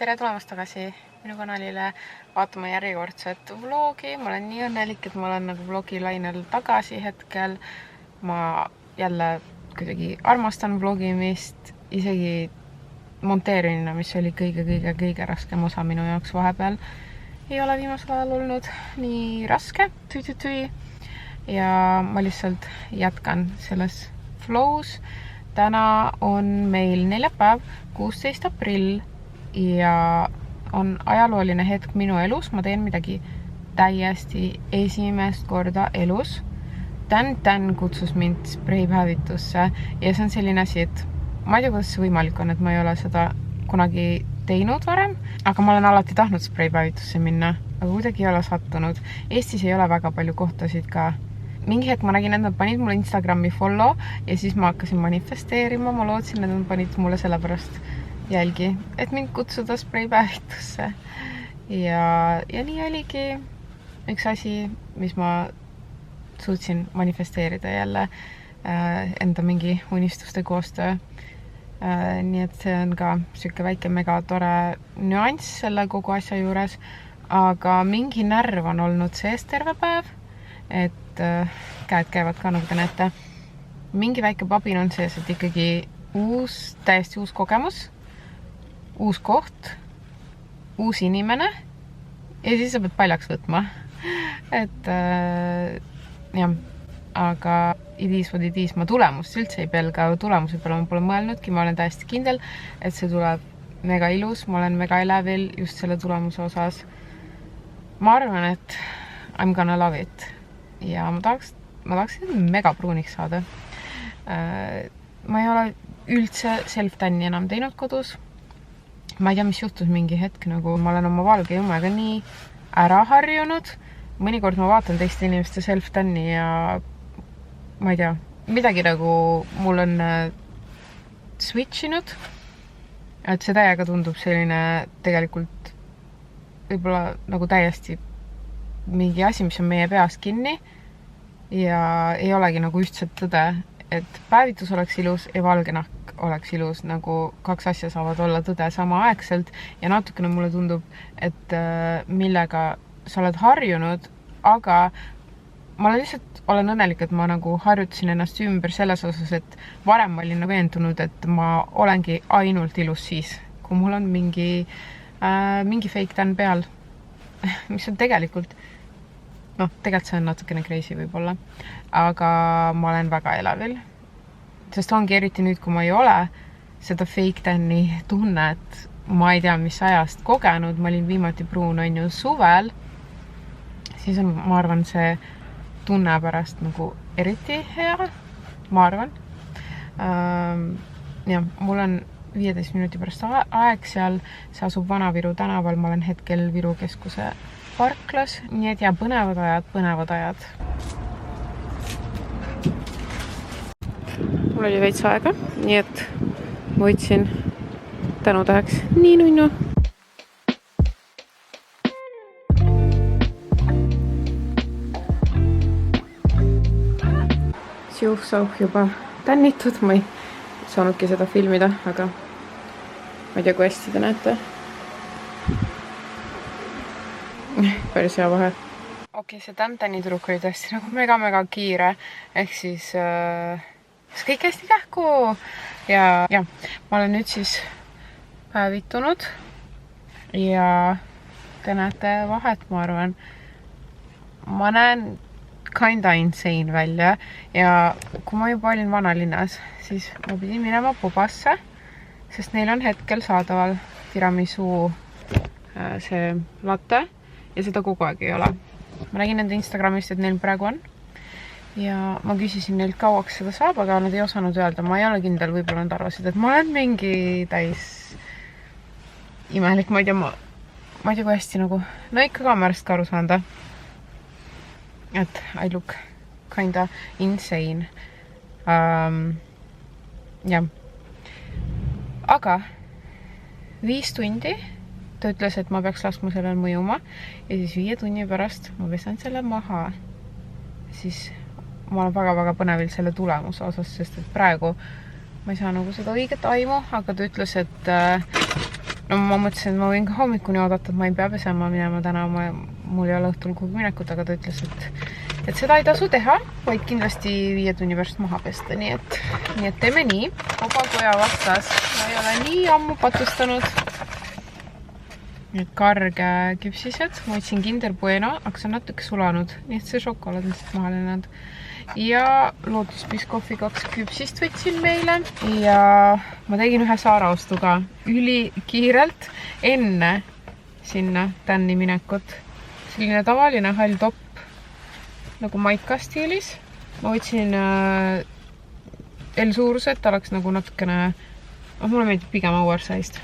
Tere tulemast tagasi minu kanalile vaatama järjekordset vlogi. Ma olen nii õnnelik, et ma olen nagu vlogilainel tagasi hetkel. Ma jälle kuidagi armastan vlogimist, isegi monteerimine, mis oli kõige raskem osa minu jaoks vahepeal. Ei ole viimasel ajal olnud nii raske, ja ma lihtsalt jätkan selles flows. Täna on meil neljapäev, 16. aprill ja on ajalooline hetk minu elus. Ma teen midagi täiesti esimest korda elus. Tän kutsus mind spreipäevitusse ja see on selline asi, et ma ei tea, kuidas see võimalik on, et ma ei ole seda kunagi teinud varem, aga ma olen alati tahtnud spreipäevitusse minna, aga kuidagi ei ole sattunud. Eestis ei ole väga palju kohtasid ka. Mingi hetk ma nägin, et nad panid mulle Instagrami follow ja siis ma hakkasin manifesteerima. Ma lootsin, et nad panid mulle sellepärast jälgi, et mind kutsuda spreipäevitusse. Ja nii oligi üks asi, mis ma suutsin manifesteerida jälle enda mingi unistuste koostöö. Nii et see on ka siuke väike mega tore nüanss selle kogu asja juures, aga mingi närv on olnud sees terve päev, et käed käivad ka, nagu te näete. Mingi väike pabin on sees, et ikkagi täiesti uus kogemus, uus koht, uus inimene ja siis sa pead paljaks võtma. Et jah, aga it is, ma tulemust üldse ei pelga, tulemuse peale ma pole mõelnudki, ma olen täiesti kindel, et see tuleb mega ilus, ma olen mega elevil just selle tulemuse osas. Ma arvan, et I'm gonna love it ja ma tahaksin mega pruuniks saada. Ma ei ole üldse self-tanni enam teinud kodus. Ma ei tea, mis juhtus mingi hetk, nagu ma olen oma valge jumega nii ära harjunud. Mõnikord ma vaatan teiste inimeste self-tanni ja ma ei tea, midagi nagu mul on switchinud, et see täiega tundub selline tegelikult võib-olla nagu täiesti mingi asi, mis on meie peas kinni ja ei olegi nagu ühtset tõde, et päevitus oleks ilus ja valge nahk oleks ilus, nagu kaks asja saavad olla tõde samaaegselt ja natukene mulle tundub, et millega sa oled harjunud, aga ma olen õnnelik, et ma nagu harjutasin ennast ümber selles osas, et varem ma olin veendunud, et ma olengi ainult ilus siis, kui mul on mingi fake tan peal, mis on tegelikult see on natukene crazy võib-olla, aga ma olen väga elevil, sest ongi eriti nüüd, kui ma ei ole seda fake tan'i tunnet, ma ei tea, mis ajast kogenud, ma olin viimati pruun on ju suvel, siis on, ma arvan, see tunne pärast nagu eriti hea, ma arvan. Ja mul on 15 minuti pärast aeg seal, see asub Vana-Viru tänaval, ma olen hetkel Viru keskuse parklas, nii et ja põnevad ajad. Mul oli veits aega, nii et võtsin tänutäheks nii nunnu. Siuh-sauh juba tännitud, ma ei saanudki seda filmida, aga ma ei tea, kui hästi te näete. Päris hea vahe. Okei, see tämtäni turuk oli tõesti nagu mega kiire, ehk siis kõik hästi kähku ja ma olen nüüd siis päevitunud ja te näete vahet, ma arvan. Ma näen kinda insane välja ja kui ma juba olin vanalinnas, siis ma pidin minema Pobasse, sest neil on hetkel saadaval tiramisu see latte ja seda kogu aeg ei ole. Ma nägin nende Instagramist, et neil praegu on ja ma küsisin neilt kauaks seda saab, aga nad ei osanud öelda, ma ei ole kindel, võib-olla nad arvasid, et ma olen mingi täis imelik, ma ei tea, kui hästi nagu, no ikka kaamerast ka aru saanda, et I look kinda insane. Ja. Aga 5 tundi ta ütles, et ma peaks laskma sellel mõjuma ja siis 5 tunni pärast ma pesan selle maha. Siis ma olen väga põnevil selle tulemuse osas, sest et praegu ma ei saa nagu seda õiget aimu, aga ta ütles, et no ma mõtlesin, et ma võin ka hommikuni oodata, et ma ei pea pesema minema täna, mul ei ole õhtul kuhugi minekut, aga ta ütles, et seda ei tasu teha, vaid kindlasti 5 tunni pärast maha pesta, nii et teeme nii. Vabakoja vastas, ma ei ole nii ammu patustanud. Need karge küpsised, ma võtsin Kinder Bueno, aga see on natuke sulanud, nii et see šokolaad on lihtsalt maha lennanud. Ja Lotus Biscoffi 2 küpsist võtsin meile ja ma tegin ühe Saara-ostu ka ülikiirelt enne sinna tänni minekut. Selline tavaline hall topp nagu maika stiilis. Ma võtsin L-suurused, ta oleks nagu natukene, mulle meeldib pigem oversized.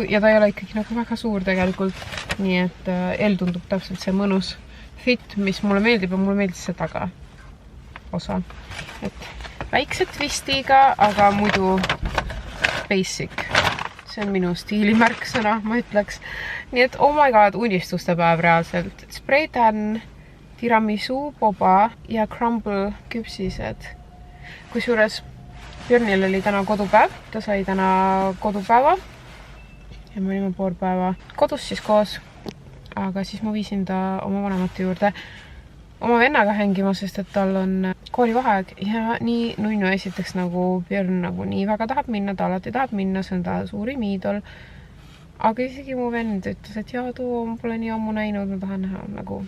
Ja ta ei ole ikkagi nagu väga suur tegelikult, nii et L tundub täpselt see mõnus fit, mis mulle meeldib ja mulle meeldis see taga osa. Et väikse twistiga, aga muidu basic. See on minu stiilimärksõna, ma ütleks. Nii et oh my god, unistuste päev reaalselt. Spraytan, tiramisu, boba ja crumble küpsised. Kusjuures Björnil oli täna kodupäev. Ta sai täna kodupäeva. Ja me olime pool päeva kodus siis koos. Aga siis ma viisin ta oma vanemate juurde oma vennaga hängima, sest et tal on koolivaheaeg ja nii nunnu esiteks nagu Björn nagu nii väga tahab minna, ta alati tahab minna, see on ta suurim iidol. Aga isegi mu vend ütles, et jaa, too pole nii ammu näinud, ma tahan näha nagu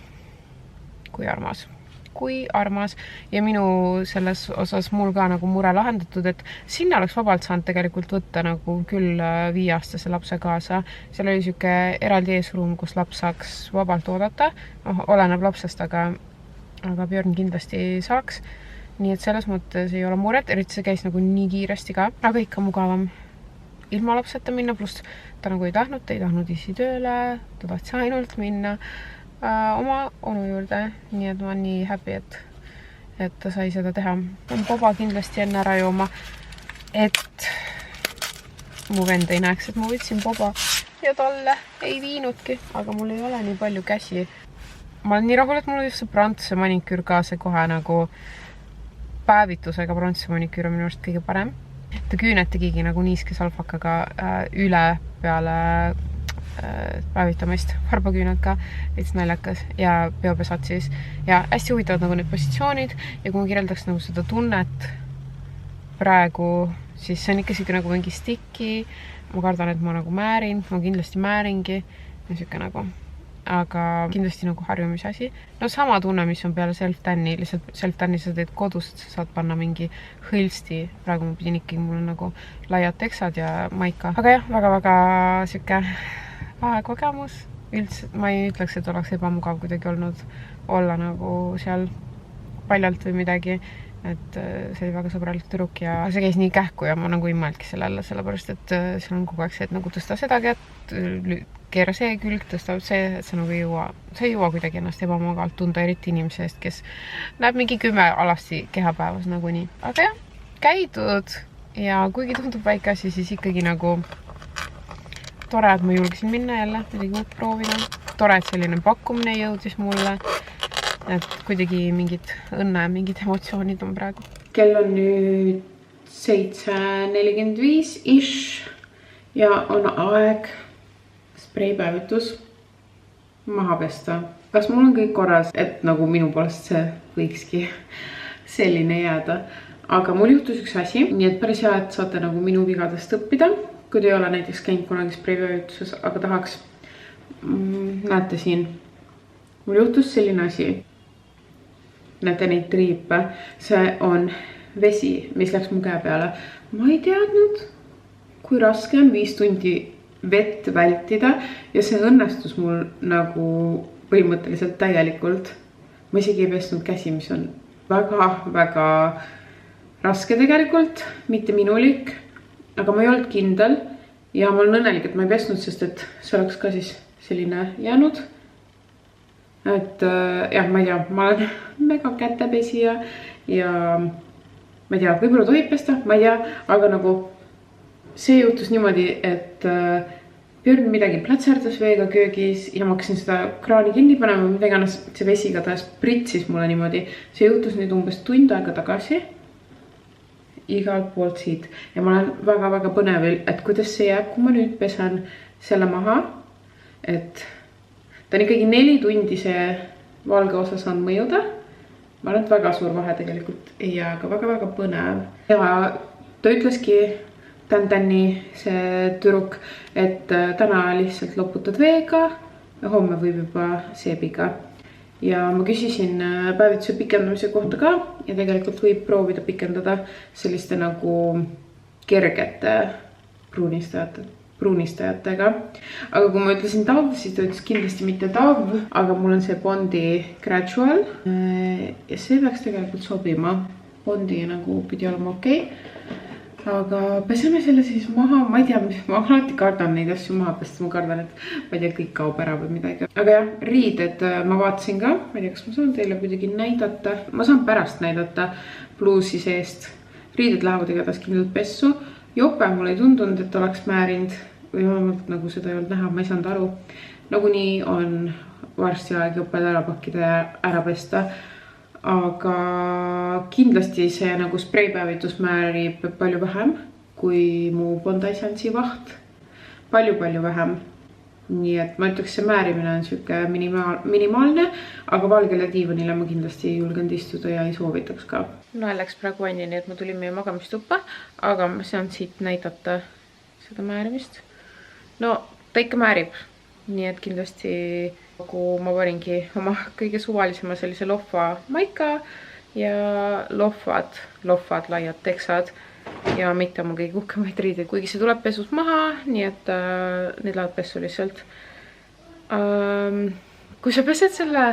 kui armas. Kui armas ja minu selles osas mul ka nagu mure lahendatud, et sinna oleks vabalt saanud tegelikult võtta nagu küll 5-aastase lapse kaasa. Seal oli siuke eraldi eesruum, kus laps saaks vabalt oodata. Oleneb lapsest, aga Björn kindlasti saaks. Nii et selles mõttes ei ole muret, eriti see käis nagu nii kiiresti ka, aga ikka mugavam ilma lapseta minna, pluss ta nagu ei tahtnud isi tööle, ta tahtis ainult minna oma onu juurde, nii et ma olen nii happy, et ta sai seda teha. Boba kindlasti enne ära jooma, et mu vend ei näeks, et ma võtsin boba ja talle ei viinudki, aga mul ei ole nii palju käsi. Ma olen nii rahul, et mul on just see prantsuse maniküür ka, see kohe nagu päevitusega prantsuse maniküür on minu arust kõige parem. Ta küüned tegigi nagu niiske salfakaga üle peale päevitamist, varbaküüned ka, veits naljakas ja peopesad siis. Ja hästi huvitavad nagu need positsioonid ja kui ma kirjeldaks nagu seda tunnet praegu, siis see on ikka siuke nagu mingi stikki. Ma kardan, et ma nagu määrin, ma kindlasti määringi ja siuke nagu. Aga kindlasti nagu harjumise asi. No sama tunne, mis on peale self-tanni, lihtsalt self-tanni sa teed kodus, saad panna mingi hõlsti. Praegu ma pidin ikkagi, mul on nagu laiad teksad ja maika. Aga jah, väga-väga siuke vahekogemus. Üldse, ma ei ütleks, et oleks ebamugav kuidagi olnud olla nagu seal paljalt või midagi. Et see oli väga sõbralik tüdruk ja see käis nii kähku ja ma nagu ei mõeldki sellele, sellepärast, et seal on kogu aeg see, et nagu tõsta seda kätt, keera see külg, tõsta see, et sa nagu ei jõua kuidagi ennast ebamugavalt tunda, eriti inimese eest, kes näeb mingi 10 alasti kehapäevas nagu nii. Aga jah, käidud ja kuigi tundub väike asi, siis ikkagi nagu tore, et ma julgesin minna jälle, midagi uut proovida. Tore, et selline pakkumine jõudis mulle, et kuidagi mingid õnne, mingid emotsioonid on praegu. Kell on nüüd 7:45-ish ja on aeg spreipäevitus maha pesta. Kas mul on kõik korras, et nagu minu poolest see võikski selline jääda. Aga mul juhtus üks asi, nii et päris hea, et saate nagu minu vigadest õppida. Kui te ei ole näiteks käinud kunagi spreipäevituses, aga tahaks, näete siin, mul juhtus selline asi. Näete neid triipe, see on vesi, mis läks mu käe peale. Ma ei teadnud, kui raske on 5 tundi vett vältida ja see õnnestus mul nagu põhimõtteliselt täielikult. Ma isegi ei pesnud käsi, mis on väga-väga raske tegelikult, mitte minulik, aga ma ei olnud kindel ja ma olen õnnelik, et ma ei pesnud, sest et see oleks ka siis selline jäänud. Et jah, ma ei tea, ma olen mega kätepesija ja ma ei tea, võib-olla tohib pesta, ma ei tea, aga nagu see juhtus niimoodi, et Björn midagi plätserdas veega köögis ja ma hakkasin seda kraani kinni panema, mida iganes see vesi ka taas pritsis mulle niimoodi. See juhtus nüüd umbes tund aega tagasi igalt poolt siit ja ma olen väga-väga põnevil, et kuidas see jääb, kui ma nüüd pesen, selle maha, et ta on ikkagi 4 tundi see valge osa saanud mõjuda. Ma arvan, et väga suur vahe tegelikult ja ka väga-väga põnev. Ja ta ütleski, Tänni see tüdruk, et täna lihtsalt loputad veega ja homme võib juba seebiga. Ja ma küsisin päevituse pikendamise kohta ka ja tegelikult võib proovida pikendada selliste nagu kergete pruunistajatega. Aga kui ma ütlesin TAV, siis ta ütles kindlasti mitte TAV, aga mul on see Bondi Gradual. Ja see peaks tegelikult sobima. Bondi nagu pidi olema okei. Aga peseme selle siis maha, ma ei tea, ma alati kardan neid asju maha pesta, ma kardan, et ma ei tea, kõik kaob ära või midagi. Aga jah, riided ma vaatasin ka, ma ei tea, kas ma saan teile kuidagi näidata. Ma saan pärast näidata pluusi seest. Riided lähevad igatahes kindlalt pessu. Jope mul ei tundunud, et oleks määrinud või vähemalt nagu seda ei olnud näha, ma ei saanud aru. Nagunii on varsti aeg joped ära pakkida ja ära pesta. Aga kindlasti see nagu spreipäevitus määrib palju vähem kui mu Bondi Essence vaht. Palju vähem. Nii et ma ütleks, see määrimine on siuke minimaalne, aga valgele diivanile ma kindlasti ei julgenud istuda ja ei soovitaks ka. No läks praegu enne, nii et ma tulin meie magamistuppa, aga ma saan siit näidata seda määrimist. No ta ikka määrib, nii et kindlasti kui ma paningi oma kõige suvalisema sellise lohva maika ja lohvad laiad teksad ja mitte oma kõige uhkemaid riideid, kuigi see tuleb pesust maha, nii et need lähevad pessu lihtsalt. Kui sa pesed selle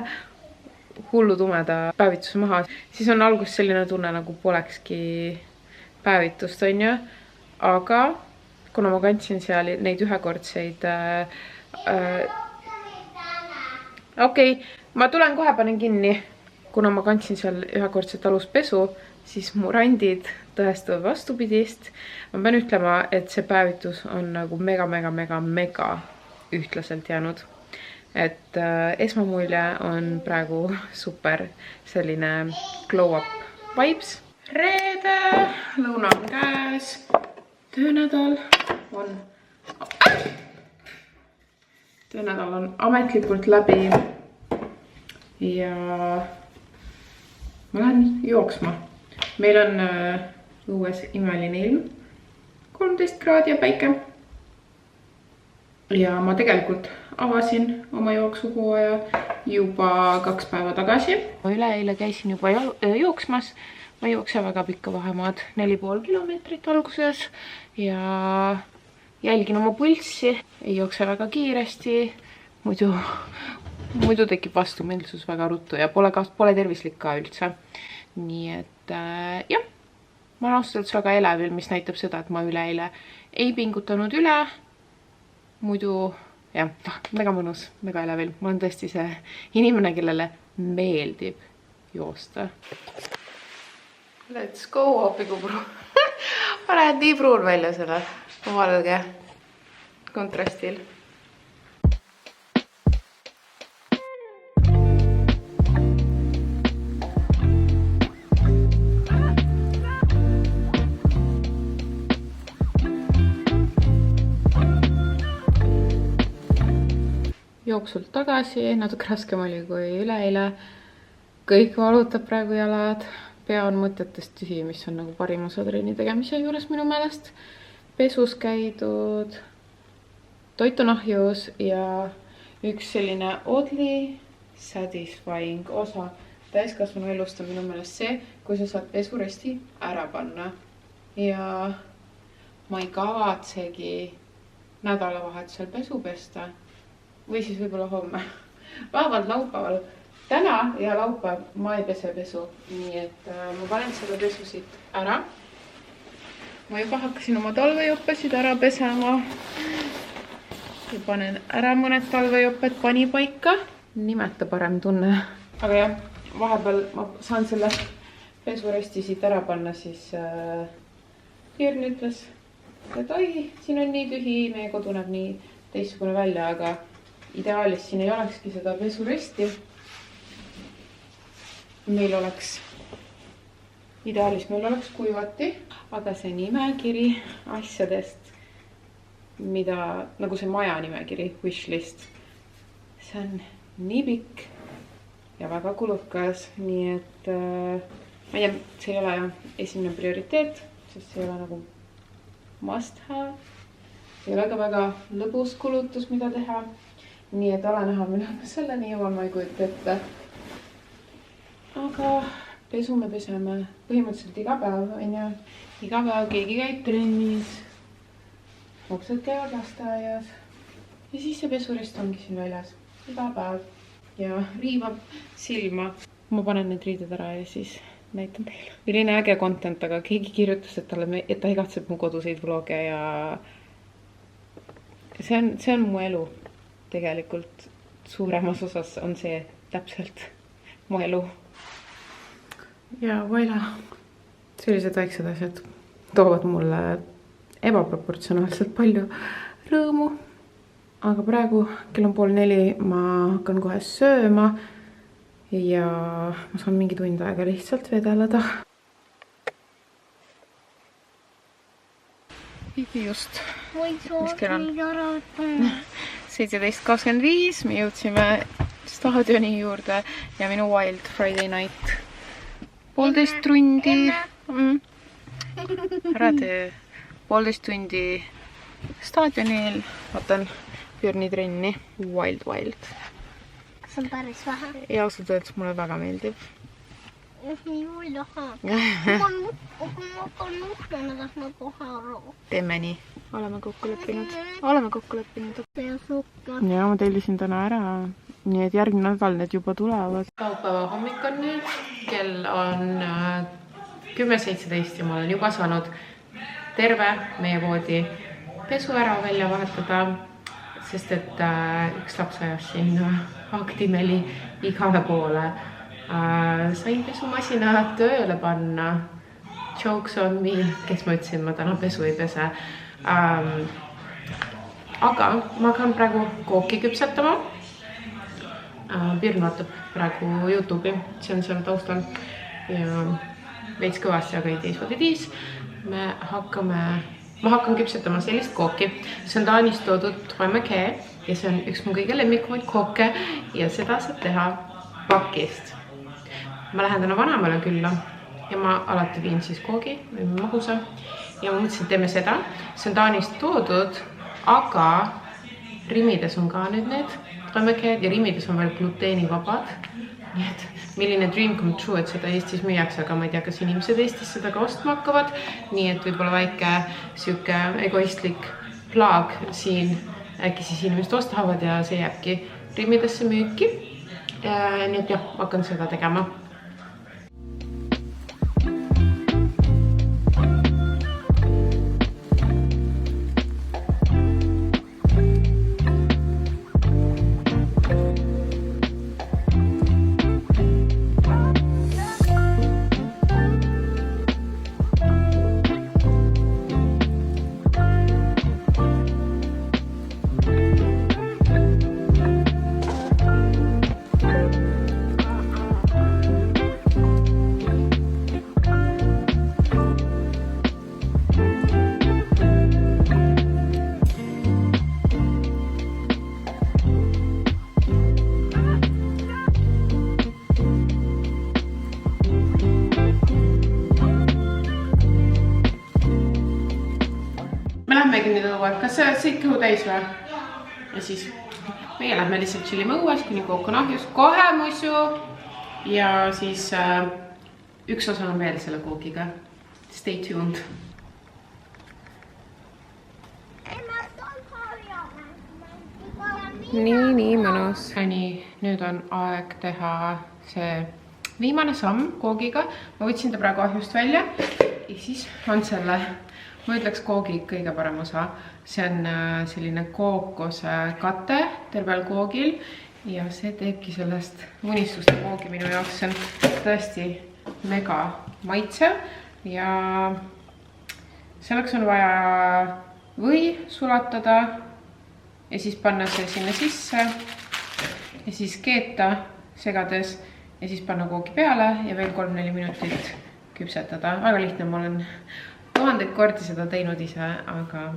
hullu tumeda päevituse maha, siis on alguses selline tunne, nagu polekski päevitust, on ju. Aga kuna ma kandsin seal neid ühekordseid okei, ma tulen kohe, panen kinni. Kuna ma kandsin seal ühekordset aluspesu, siis mu randid tõestavad vastupidist. Ma pean ütlema, et see päevitus on nagu mega ühtlaselt jäänud. Et esmamulje on praegu super selline glow up vibes. Reede, lõuna on käes, töönädal on ametlikult läbi ja ma lähen jooksma. Meil on õues imeline ilm, 13 kraadi ja päike. Ja ma tegelikult avasin oma jooksuhooaja juba 2 päeva tagasi. Üleeile käisin juba jooksmas. Ma jooksen väga pikka vahemaad, 4,5 kilomeetrit alguses ja jälgin oma pulssi, ei jookse väga kiiresti, muidu tekib vastumeelsus väga ruttu ja pole tervislik ka üldse. Nii et jah, ma olen ausalt väga elevil, mis näitab seda, et ma üleeile ei pingutanud üle. Muidu jah, mega mõnus, mega elevil. Ma olen tõesti see inimene, kellele meeldib joosta. Let's go, hopiku pruun. Ma lähen nii pruun välja selle valge kontrastil. Jooksult tagasi, natuke raskem oli kui üleeile. Kõik valutab praegu jalad. Pea on mõtetest tühi, mis on nagu parim osa trenni tegemise juures minu meelest. Pesus käidud, toit on ahjus ja üks selline oddly satisfying osa täiskasvanu elust on minu meelest see, kui sa saad pesuresti ära panna. Ja ma ei kavatsegi nädalavahetusel pesu pesta või siis võib-olla homme. Vähemalt laupäeval. Täna ja laupäev ma ei pese pesu, nii et ma panen seda pesu siit ära. Ma juba hakkasin oma talvejoppesid ära pesema. Ja panen ära mõned talvejoped pani paika. Nimeta parem tunne. Aga jah, vahepeal ma saan selle pesuresti siit ära panna, siis Jürn ütles, et oi, siin on nii tühi, meie kodu näeb nii teistsugune välja, aga ideaalis siin ei olekski seda pesuresti. Ideaalis meil oleks kuivati, aga see nimekiri asjadest mida nagu see maja nimekiri, wishlist. See on nii pikk ja väga kulukas, nii et ma ei tea, see ei ole esimene prioriteet, sest see ei ole nagu must have. See ei ole ka väga lõbus kulutus, mida teha. Nii et ole näha, millal me selleni jõuan, ma ei kujuta ette. Aga pesu me peseme põhimõtteliselt iga päev, on ju. Iga päev keegi käib trennis, lapsed käivad lasteaias ja siis see pesurist ongi siin väljas iga päev ja riivab silma. Ma panen need riided ära ja siis näitan teile. Milline äge content, aga keegi kirjutas, et ta igatseb mu koduseid vloge ja see on mu elu. Tegelikult suuremas osas on see täpselt mu elu. Ja voilà. Sellised väiksed asjad toovad mulle ebaproportsionaalselt palju rõõmu. Aga praegu kell on 3:30, ma hakkan kohe sööma ja ma saan mingi tund aega lihtsalt vedeleda. Just. Mis kell on? 17:25, me jõudsime staadioni juurde ja minu Wild Friday night. 1,5 tundi. Ära tee. 1,5 tundi staadionil. Vaatan Björni trenni. Wild. See on päris vähe. Ja ausalt öeldes mulle väga meeldib. Ei taha. Kui ma hakkan nuhtlema, taas ma kohe aru. Teeme nii. Oleme kokku leppinud. See sukker. Ja ma tellisin täna ära. Nii et järgmine nädal need juba tulevad. Kaupäeva hommik on nüüd. Kell on 10:17 ja ma olen juba saanud terve meie voodi pesu ära välja vahetada, sest et üks laps ajas sinna aktimeli igale poole. Sain pesumasina tööle panna. Jokes on me, kes ma ütlesin, ma täna pesu ei pese. Aga ma hakkan praegu kooki küpsetama. Björn vaatab praegu YouTube'i, see on seal taustal ja veits kõvasti, aga ei tiis. Ma hakkan küpsetama sellist kooki. See on Taanist toodud Toimekee ja see on üks mu kõige lemmikumaid kooke ja seda saab teha pakist. Ma lähen täna vanemale külla ja ma alati viin siis koogi või magusa ja ma mõtlesin, et teeme seda. See on Taanist toodud, aga Rimides on ka nüüd need Toimekeed ja Rimides on veel gluteenivabad. Nii et milline dream come true, et seda Eestis müüakse, aga ma ei tea, kas inimesed Eestis seda ka ostma hakkavad. Nii et võib-olla väike siuke egoistlik plaag siin, äkki siis inimesed ostavad ja see jääbki Rimidesse müüki. Nii et jah, hakkan seda tegema. Lähmegi nüüd õue. Kas sa sõid kõhu täis või? Ja siis meie lähme lihtsalt chillime õues, kuni kook on ahjus. Kohe muisu. Ja siis üks osa on veel selle kookiga. Stay tuned. Nii mõnus. Nii, nüüd on aeg teha see viimane samm koogiga. Ma võtsin ta praegu ahjust välja. Ja siis on selle... Ma ütleks koogi kõige parem osa. See on selline kookose kate tervel koogil ja see teebki sellest unistuste koogi minu jaoks. See on tõesti mega maitsev ja selleks on vaja või sulatada ja siis panna see sinna sisse ja siis keeta segades ja siis panna koogi peale ja veel 3-4 minutit küpsetada. Väga lihtne, ma olen 1000 kordi seda teinud ise, aga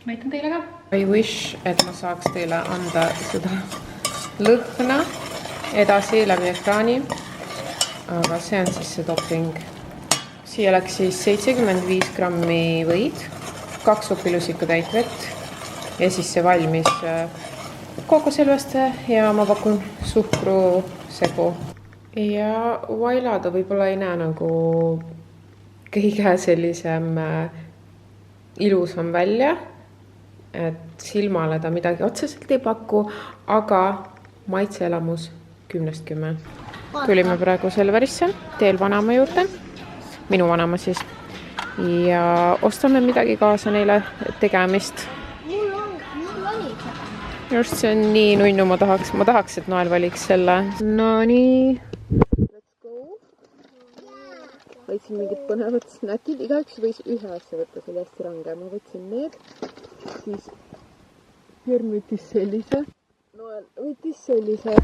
näitan teile ka. I wish, et ma saaks teile anda seda lõhna edasi läbi ekraani. Aga see on siis see topping. Siia läks siis 75 grammi võid, 2 supilusika täit vett ja siis see valmis kookoselveste ja ma pakun suhkru segu. Ja voila, ta võib-olla ei näe nagu kõige sellisem ilusam välja, et silmale ta midagi otseselt ei paku, aga maitseelamus 10/10. Tulime praegu Selverisse, teel vanaema juurde, minu vanaema siis, ja ostame midagi kaasa neile tegemist. Mul oli seda. Just see on nii nunnu, ma tahaks, et Noel valiks selle. No nii. Let's go. Võtsin mingid põnevad snäkid, igaüks võis ühe asja võtta, see oli hästi range. Ma võtsin need, siis Jörn võttis sellise, Noel võttis sellise.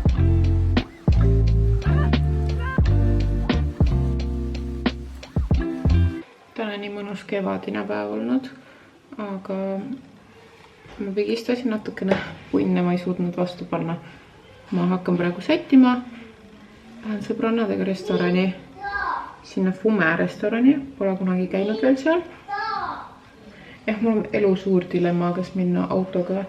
Täna nii mõnus kevadine päev olnud, aga ma pigistasin natukene punne, ma ei suutnud vastu panna. Ma hakkan praegu sättima. Lähen sõbrannadega restorani, sinna Fume restorani, pole kunagi käinud veel seal. Mul on elu suur dilemma, kas minna autoga.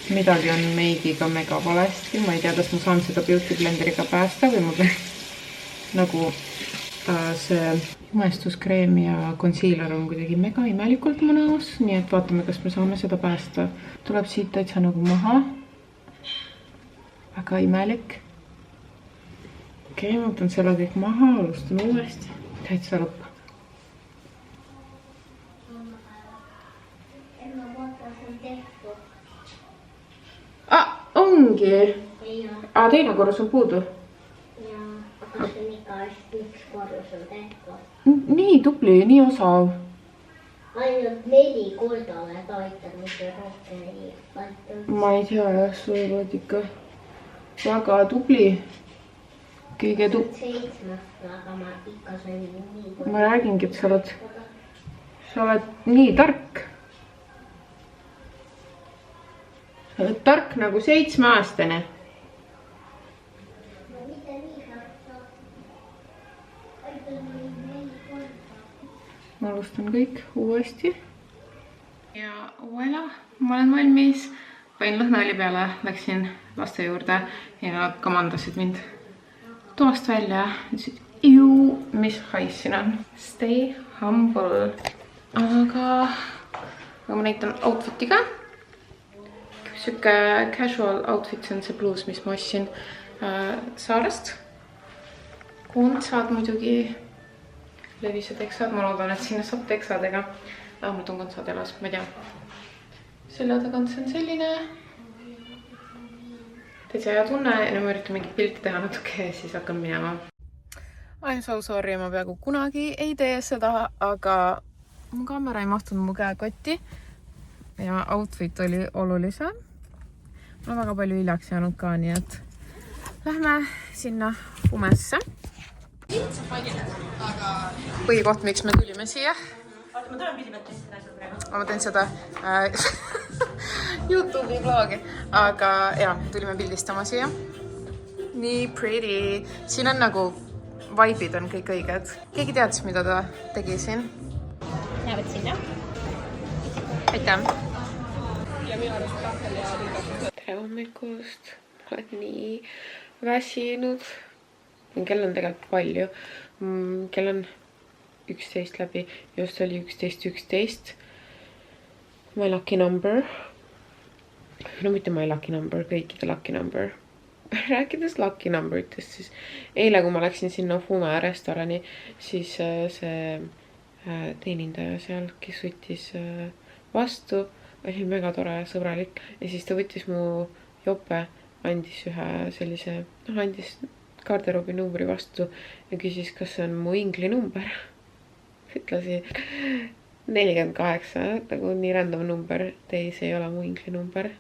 Midagi on meigiga mega valesti, ma ei tea, kas ma saan seda beauty blenderiga päästa või ma pean nagu see imestuskreem ja concealer on kuidagi mega imelikult mu näos, nii et vaatame, kas me saame seda päästa. Tuleb siit täitsa nagu maha. Väga imelik. Okei, ma võtan selle kõik maha, alustan uuesti. Täitsa lõpp. Ongi. Teine korrus on puudu. Nii tubli, nii osav. Ainult 4 korda oled aitanud, mitte rohkem ei aitanud. Ma ei tea, jah, sa oled ikka väga tubli. Kõige 7, aga ma ikka sain nii. Ma räägingi, et sa oled nii tark. Sa oled tark nagu 7-aastane. Ma alustan kõik uuesti. Ja voila, ma olen valmis. Pain lõhnaõli peale, läksin laste juurde ja nad kamandasid mind toast välja. Ütlesid, mis hais siin on. Stay humble. Aga ma näitan outfiti ka. Siuke casual outfit, see on see bluus, mis ma ostsin Saarest. Kontsad muidugi. Levised teksad, ma loodan, et sinna saab teksadega. Vähemalt on kontsad elas, ma ei tea. Selle tagant see on selline. Täitsa hea tunne ja nüüd ma üritan mingit pilti teha natuke ja siis hakkan minema. I'm so sorry, ma peaaegu kunagi ei tee seda, aga mu kaamera ei mahtunud mu käekotti ja outfit oli olulisem. Ma olen väga palju hiljaks jäänud ka, nii et lähme sinna Fumesse. Põhikoht, miks me tulime siia. Ma teen seda YouTube'i vlogi, aga jah, tulime pildistama siia. Nii pretty. Siin on nagu vibe'id on kõik õiged. Keegi teadis, mida ta tegi siin? Lähevad sinna. Aitäh. Tere hommikust. Ma olen nii väsinud. Kell on tegelikult palju. Kell on 11 läbi. Just oli 11.11. My lucky number. No mitte my lucky number, kõikide lucky number. Rääkides lucky numberitest, siis eile, kui ma läksin sinna Fume restorani, siis see teenindaja seal, kes võttis vastu, oli mega tore ja sõbralik. Ja siis ta võttis mu jope, andis ühe sellise, andis garderoobi numbri vastu ja küsis, kas see on mu ingli number. Ütlesi 48, nagu nii random number, see ei ole mu ingli number.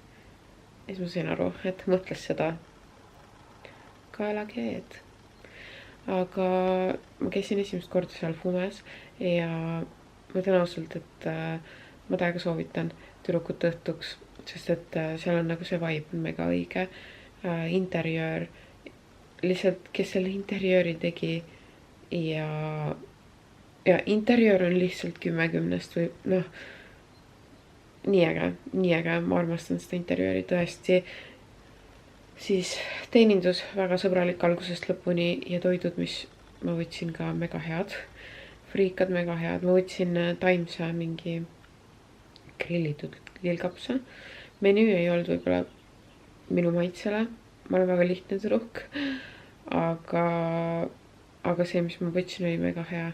Ja siis ma sain aru, et mõtles seda kaelakeed. aga ma käisin esimest korda seal Fumes ja ma ütlen ausalt, et ma täiega soovitan tüdrukut õhtuks, sest et seal on nagu see vibe mega õige. Interjöör, lihtsalt kes selle interjööri tegi ja interjöör on lihtsalt 10/10 või noh, nii äge, ma armastan seda interjööri tõesti. Siis teenindus väga sõbralik algusest lõpuni ja toidud, mis ma võtsin ka mega head, friikad mega head, ma võtsin Taimse mingi grillitud lillkapsa. Menüü ei olnud võib-olla minu maitsele, ma olen väga lihtne tüdruk, aga see, mis ma võtsin, oli mega hea.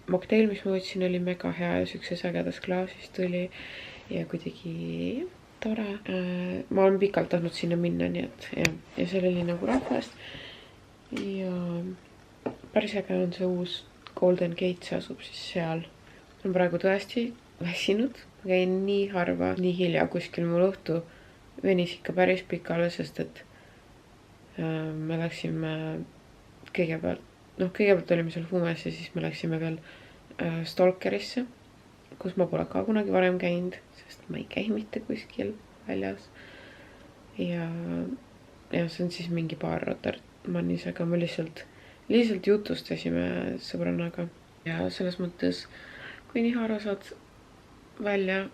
Mocktail, mis ma võtsin, oli mega hea ja siukses ägedas klaasis tuli ja kuidagi tore. Ma olen pikalt tahtnud sinna minna, nii et ja seal oli nagu rahvast ja päris äge on see uus Golden Gate, see asub siis seal. Ma olen praegu tõesti väsinud, ma käin nii harva, nii hilja kuskil, mul õhtu venis ikka päris pikale, sest et me läksime kõigepealt olime seal Fumes ja siis me läksime veel Stalkerisse, kus ma pole ka kunagi varem käinud, sest ma ei käi mitte kuskil väljas. Ja see on siis mingi baar Rotermannis, aga me lihtsalt jutustasime sõbrannaga. Ja selles mõttes, kui nii harva saad välja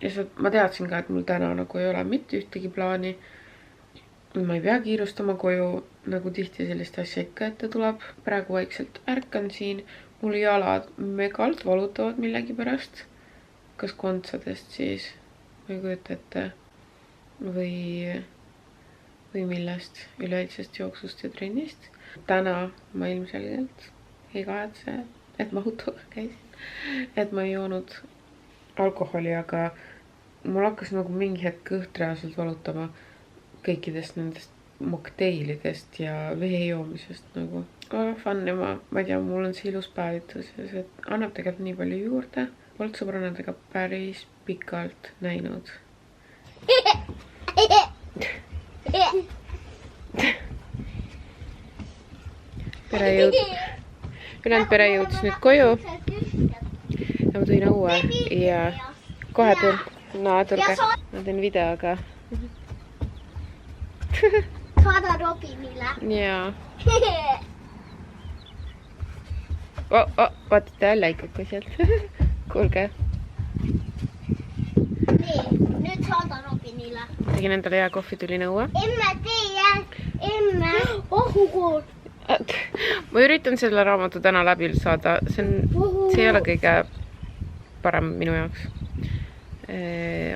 ja ma teadsin ka, et mul täna nagu ei ole mitte ühtegi plaani. Ma ei pea kiirustama koju, nagu tihti sellist asja ikka ette tuleb. Praegu vaikselt ärkan siin, mul jalad megalt valutavad millegi pärast. Kas kontsadest siis, ma ei kujuta ette, või millest, üleeilsest jooksust ja trennist. Täna ma ilmselgelt ei kahetse, et ma autoga käisin, et ma ei joonud alkoholi, aga mul hakkas nagu mingi hetk kõht reaalselt valutama kõikidest nendest mocktailidest ja vee joomisest nagu. Väga fun ja ma ei tea, mul on see ilus päevitus ja see annab tegelikult nii palju juurde. Polnud sõbrannadega päris pikalt näinud. Ülejäänud pere jõudis nüüd koju ja ma tõin õue ja kohe tulge. Ma teen videoga. Saada Robinile. Jaa. Vaatate jälle ikkagi sealt. Kuulge. Nii, nüüd saada Robinile. Tegin endale hea kohvi, tulin õue. Emme. Ohukool. Ma üritan selle raamatu täna läbi saada. See ei ole kõige parem minu jaoks.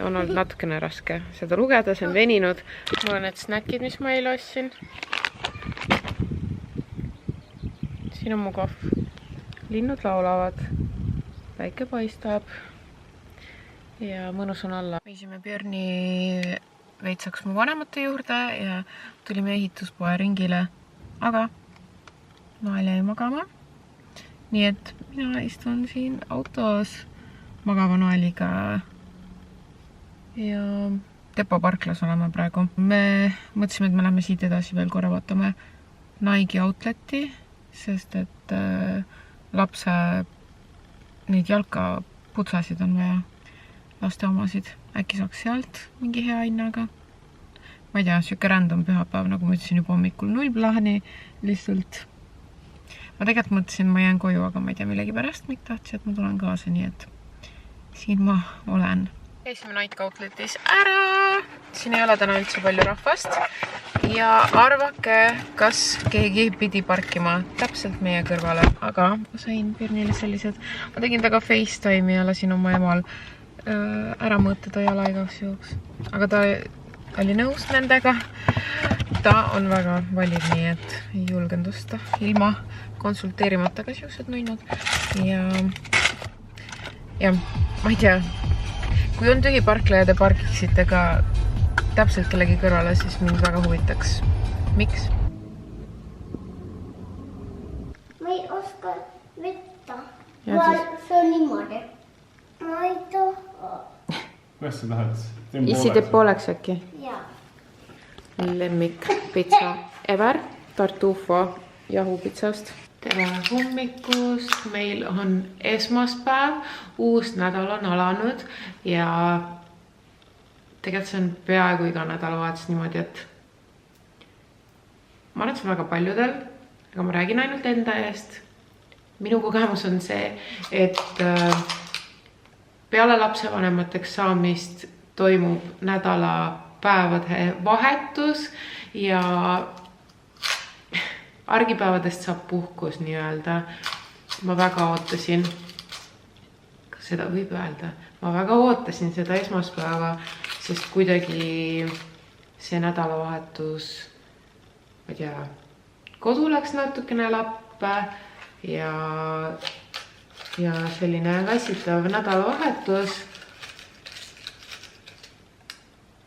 On olnud natukene raske seda lugeda, see on veninud. Mul on need snäkid, mis ma eile ostsin. Siin on mu kohv. Linnud laulavad. Päike paistab. Ja mõnus on alla. Viisime Björni veitsaks mu vanemate juurde ja tulime ehituspoe ringile. Aga Nael jäi magama. Nii et mina istun siin autos magava Naeliga. Ja Depo parklas oleme praegu. Me mõtlesime, et me lähme siit edasi veel korra vaatame Nike'i outleti, sest et lapse neid jalkaputsasid on vaja, laste omasid. Äkki saaks sealt mingi hea hinnaga. Ma ei tea, siuke random pühapäev, nagu ma ütlesin juba hommikul 0 plaani, lihtsalt. Ma tegelikult mõtlesin, ma jään koju, aga ma ei tea millegi pärast, miks tahtsin, et ma tulen kaasa, nii et siin ma olen. Käisime Nike outletis ära. Siin ei ole täna üldse palju rahvast. Ja arvake, kas keegi pidi parkima täpselt meie kõrvale. Aga ma sain Björnile sellised. Ma tegin taga FaceTime'i ja lasin oma emal ära mõõtada jala igaks juhuks. Aga ta oli nõus nendega. Ta on väga valid, nii et ei julgenud osta ilma konsulteerimata ka siuksed nunnud. Ja ma ei tea, kui on tühi parkla ja te parkiksite ka täpselt kellegi kõrvale, siis mind väga huvitaks. Miks? Ma ei oska võtta. See on niimoodi. Ma ei taha. Kuidas sa tahad? Issi Depo oleks äkki? Jaa. Lemmik pitsa ever, tartufo jahupitsast. Tere hommikust, meil on esmaspäev, uus nädal on alanud ja tegelikult see on peaaegu iga nädalavahetus niimoodi, et ma arvan, et see on väga paljudel, aga ma räägin ainult enda eest. Minu kogemus on see, et peale lapsevanemateks saamist toimub nädalapäevade vahetus ja argipäevadest saab puhkus nii-öelda. Ma väga ootasin, kas seda võib öelda, ma väga ootasin seda esmaspäeva, sest kuidagi see nädalavahetus, ma ei tea, kodu läks natukene lappe ja selline väsitav nädalavahetus.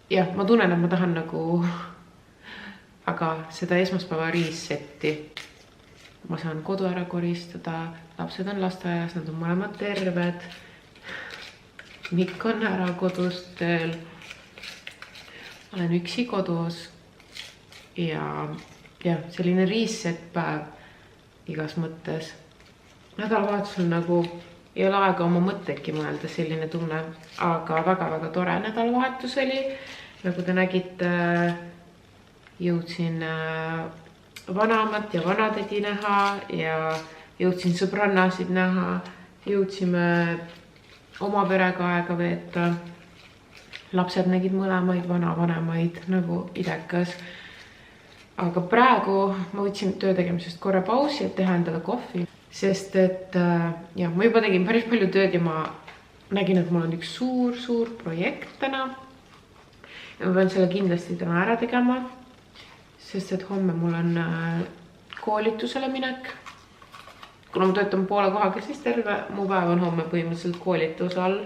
Jah, ma tunnen, et ma tahan nagu aga seda esmaspäeva resetti. Ma saan kodu ära koristada, lapsed on lasteaias, nad on mõlemad terved. Mikk on ära kodus tööl. Olen üksi kodus ja selline reset päev igas mõttes. Nädalavahetusel nagu ei ole aega oma mõttedki mõelda, selline tunne, aga väga-väga tore nädalavahetus oli. Nagu te nägite, jõudsin vanamat ja vanatädi näha ja jõudsin sõbrannasid näha. Jõudsime oma perega aega veeta. Lapsed nägid mõlemaid vanavanemaid nagu idekas. Aga praegu ma võtsin töö tegemisest korra pausi, et teha endale kohvi. Sest et ma juba tegin päris palju tööd ja ma nägin, et mul on üks suur projekt täna. Ja ma pean selle kindlasti täna ära tegema. Sest et homme mul on koolitusele minek. Kuna ma töötan poole kohaga, siis terve mu päev on homme põhimõtteliselt koolituse all.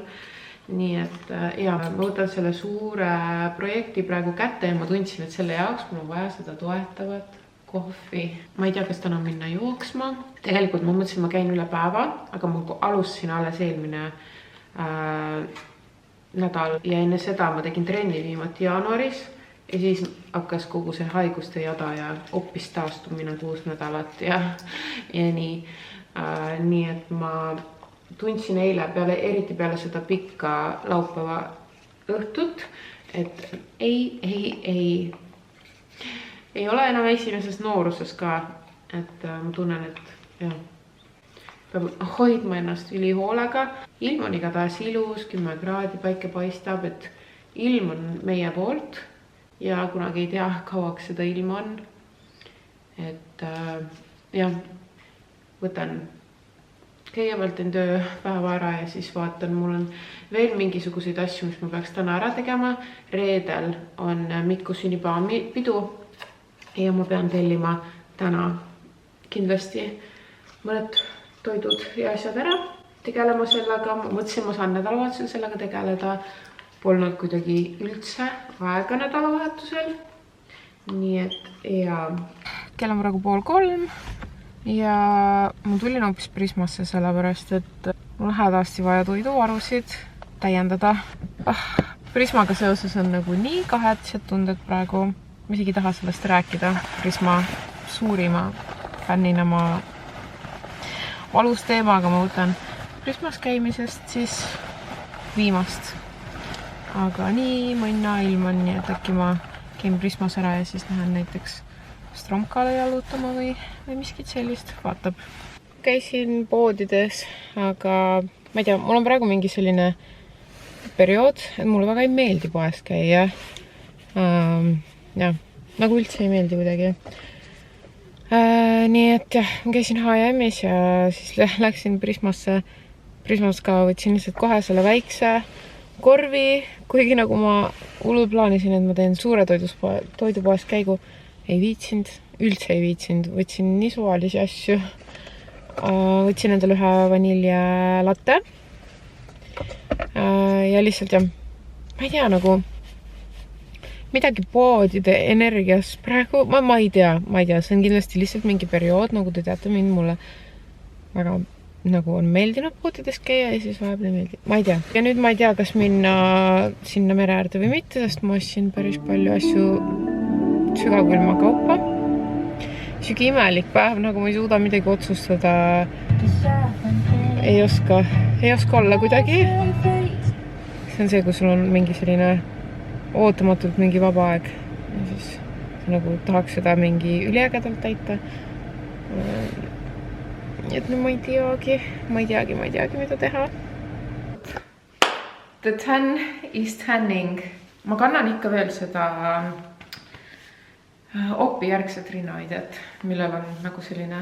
Nii et ma võtan selle suure projekti praegu kätte ja ma tundsin, et selle jaoks mul on vaja seda toetavat kohvi. Ma ei tea, kas täna minna jooksma. Tegelikult ma mõtlesin, ma käin üle päeva, aga ma alustasin alles eelmine nädal ja enne seda ma tegin trenni viimati jaanuaris ja siis hakkas kogu see haiguste jada ja hoopis taastumine 6 nädalat ja nii. Nii et ma tundsin eile eriti peale seda pikka laupäeva õhtut, et ei ole enam esimeses nooruses ka, et ma tunnen, et peab hoidma ennast ülihoolega. Ilm on igatahes ilus, 10 kraadi, päike paistab, et ilm on meie poolt ja kunagi ei tea, kauaks seda ilm on. Et võtan kõigepealt teen tööpäeva ära ja siis vaatan, mul on veel mingisuguseid asju, mis ma peaks täna ära tegema. Reedel on Miku sünnipäevapidu ja ma pean tellima täna kindlasti mõned toidud ja asjad ära. Tegelema sellega, ma mõtlesin, ma saan nädalavahetusel sellega tegeleda. Polnud kuidagi üldse aega nädalavahetusel. Nii et kell on praegu 2:30 ja ma tulin hoopis Prismasse sellepärast, et mul on hädasti vaja toiduvarusid täiendada. Prismaga seoses on nagu nii kahetsed tunded praegu. Ma isegi taha sellest rääkida. Prisma suurima fännina ma valus teema, aga ma võtan Prismas käimisest siis viimast. Aga nii mõnna ilm on, nii et äkki ma käin Prismas ära ja siis lähen näiteks Stromkale jalutama või miskit sellist, vaatab. Käisin poodides, aga ma ei tea, mul on praegu mingi selline periood, et mulle väga ei meeldi poes käia. Nagu üldse ei meeldi kuidagi. Nii et ma käisin H&M-is ja siis läksin Prismasse. Prismas ka võtsin lihtsalt kohe selle väikse korvi, kuigi nagu ma hullult plaanisin, et ma teen suure toidupoes käigu. Ei viitsinud, üldse ei viitsinud. Võtsin nii suvalisi asju. Võtsin endale ühe vaniljelatte. Ja lihtsalt ma ei tea nagu midagi poodide energias praegu, ma ei tea, see on kindlasti lihtsalt mingi periood, nagu te teate mind, mulle väga nagu on meeldinud poodides käia ja siis vahepeal ei meeldi. Ma ei tea. Ja nüüd ma ei tea, kas minna sinna mere äärde või mitte, sest ma ostsin päris palju asju sügavkülma kaupa. Siuke imelik päev, nagu ma ei suuda midagi otsustada. Ei oska olla kuidagi. See on see, kui sul on mingi selline ootamatult mingi vaba aeg. Ja siis nagu tahaks seda mingi üliägedalt täita. Nii et no ma ei teagi, mida teha. The tan is tanning. Ma kannan ikka veel seda opi järgset rinnaaidet, millel on nagu selline,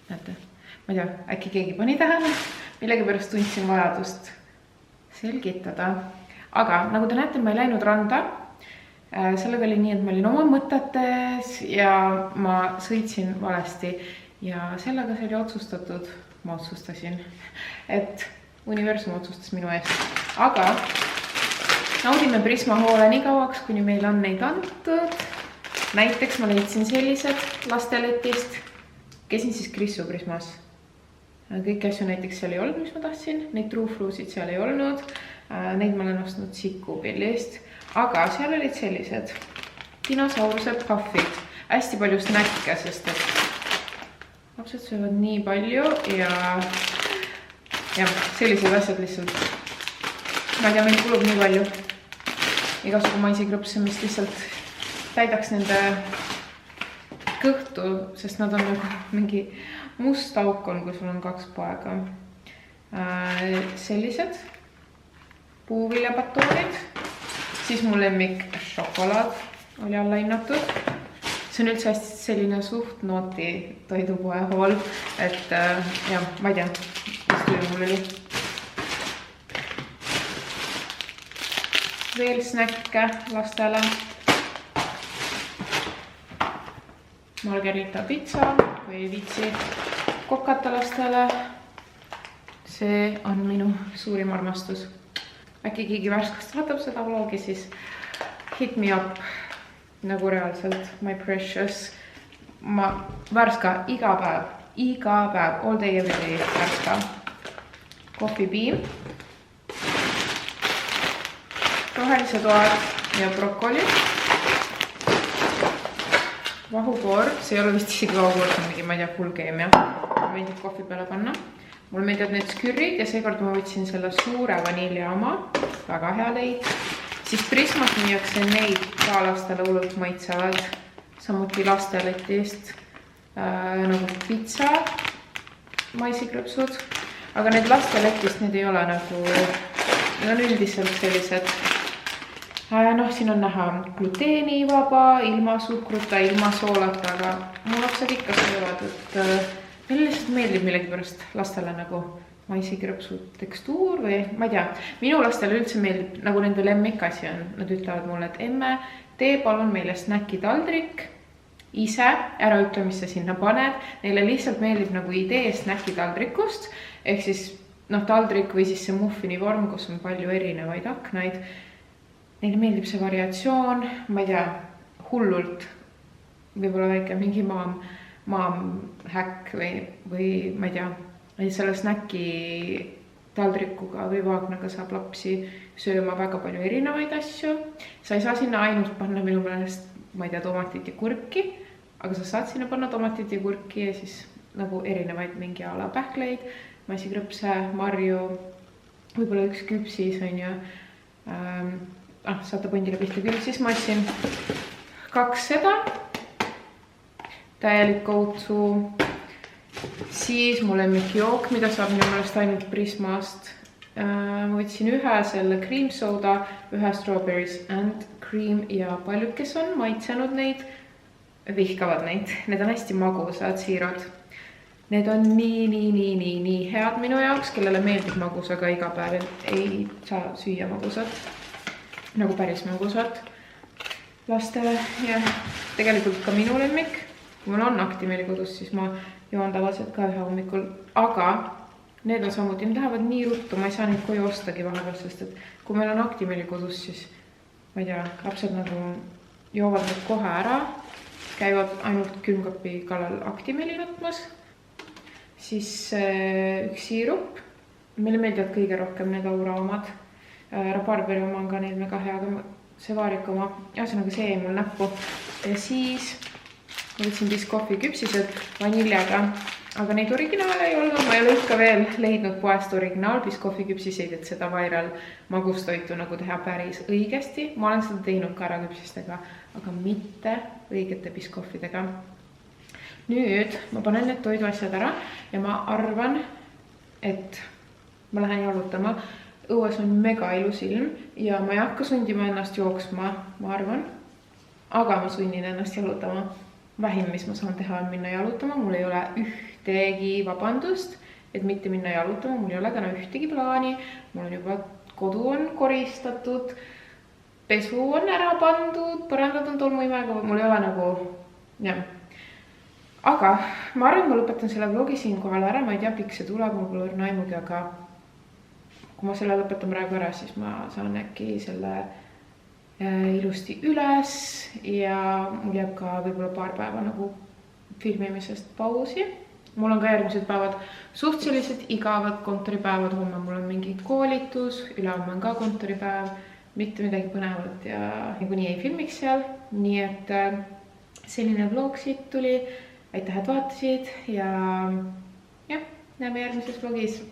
näete, ma ei tea, äkki keegi pani tähele, millegi pärast tundsin vajadust selgitada. Aga nagu te näete, ma ei läinud randa. Sellega oli nii, et ma olin oma mõtetes ja ma sõitsin valesti ja sellega see oli otsustatud. Ma otsustasin, et universum otsustas minu eest. Aga naudime Prisma hoole nii kauaks, kuni meil on neid antud. Näiteks ma leidsin sellised lasteletist. Käisin siis Krissu Prismas. Kõik asju näiteks seal ei olnud, mis ma tahtsin. Neid truufluusid seal ei olnud. Neid ma olen ostnud Sikupillist. Aga seal olid sellised dinosauruse puffid. Hästi palju snäkke, sest et lapsed söövad nii palju ja sellised asjad lihtsalt. Ma ei tea, meil kulub nii palju. Igasugu maisikrõpse, mis lihtsalt täidaks nende kõhtu, sest nad on nagu mingi must auk on, kui sul on 2 poega. Sellised puuviljapatoonid. Siis mu lemmik šokolaad oli alla hinnatud. See on üldse hästi selline suht nooti toidupoe hool, et ja, ma ei tea, mis tuli mul oli. Veel snäkke lastele. Margarita pizza, kui ei viitsi kokata lastele. See on minu suurim armastus. Äkki keegi värskast vaatab seda vlogi, siis hit me up nagu reaalselt, my precious. Ma värska iga päev, all day, every day värska. Coffee bean, rohelise toad ja brokoli. Vahukoor, see ei ole vist isegi vahukoor, see on mingi, ma ei tea, full keemia. Mul meeldib kohvi peale panna. Mul meeldivad need skürrid ja seekord ma võtsin selle suure vaniljaama. Väga hea leid. Siis Prismas müüakse neid ka lastele hullult maitsevad. Samuti lasteletist nagu pizza, maisikrõpsud. Aga need lasteletist, need ei ole nagu, need on üldiselt sellised. Noh, siin on näha gluteenivaba, ilma suhkruta, ilma soolata, aga mu lapsed ikka söövad, et meile lihtsalt meeldib millegi pärast lastele nagu maisikrõpsu tekstuur või ma ei tea. Minu lastele üldse meeldib, nagu nende lemmikasi on. Nad ütlevad mulle, et emme, tee palun meile snäkitaldrik ise, ära ütle, mis sa sinna paned. Neile lihtsalt meeldib nagu idee snäkitaldrikust, ehk siis taldrik või siis see muffini vorm, kus on palju erinevaid aknaid. Neile meeldib see variatsioon, ma ei tea, hullult, võib-olla väike mingi maam-häkk või ma ei tea, selle snäki taldrikuga või vaagnaga saab lapsi sööma väga palju erinevaid asju. Sa ei saa sinna ainult panna minu meelest, ma ei tea, tomatit ja kurki, aga sa saad sinna panna tomatit ja kurki ja siis nagu erinevaid mingi ala pähkleid, maisikrõpse, marju, võib-olla üks küpsis on ju. Saate pondile pihta küll, siis ma otsin 2 seda, täielik go-to, siis mu lemmikjook, mida saab minu meelest ainult Prismast. Ma võtsin ühe selle cream soda, ühe strawberries and cream ja paljud, kes on maitsenud neid, vihkavad neid. Need on hästi magusad siirad. Need on nii head minu jaoks, kellele meeldib magus, aga iga päev ei saa süüa magusat. Nagu päris magusad lastele ja tegelikult ka minu lemmik. Kui mul on Actimeli kodus, siis ma joon tavaliselt ka ühe hommikul, aga need on samuti, need lähevad nii ruttu, ma ei saa neid koju ostagi vahepeal, sest et kui meil on Actimeli kodus, siis ma ei tea, lapsed nagu joovad need kohe ära, käivad ainult külmkapi kallal Actimeli võtmas, siis üks siirup, meile meeldivad kõige rohkem need Aura omad. Rabarberi oma on ka neil väga hea, aga see vaarika oma, ühesõnaga see jäi mul näppu. Ja siis ma võtsin Biscoffi küpsised vaniljaga, aga neid originaale ei olnud, ma ei ole ikka veel leidnud poest originaal Biscoffi küpsiseid, et seda viral magustoitu nagu teha päris õigesti. Ma olen seda teinud karaküpsistega, aga mitte õigete Biscoffidega. Nüüd ma panen need toiduasjad ära ja ma arvan, et ma lähen jalutama. Õues on mega ilus ilm ja ma ei hakka sundima ennast jooksma, ma arvan, aga ma sunnin ennast jalutama. Vähim, mis ma saan teha, on minna jalutama. Mul ei ole ühtegi vabandust, et mitte minna jalutama. Mul ei ole täna ühtegi plaani. Mul on juba kodu on koristatud, pesu on ära pandud, põrandad on tolmuimega, mul ei ole nagu, jah. Aga ma arvan, ma lõpetan selle vlogi siinkohal ära. Ma ei tea, pikk see tuleb, mul pole õrna aimugi, aga kui ma selle lõpetan praegu ära, siis ma saan äkki selle ilusti üles ja mul jääb ka võib-olla paar päeva nagu filmimisest pausi. Mul on ka järgmised päevad suhteliselt igavad kontoripäevad. Homme mul on mingi koolitus, ülehomme on ka kontoripäev, mitte midagi põnevat ja niikuinii ei filmiks seal. Nii et selline vlog siit tuli. Aitäh, et vaatasid ja näeme järgmises vlogis.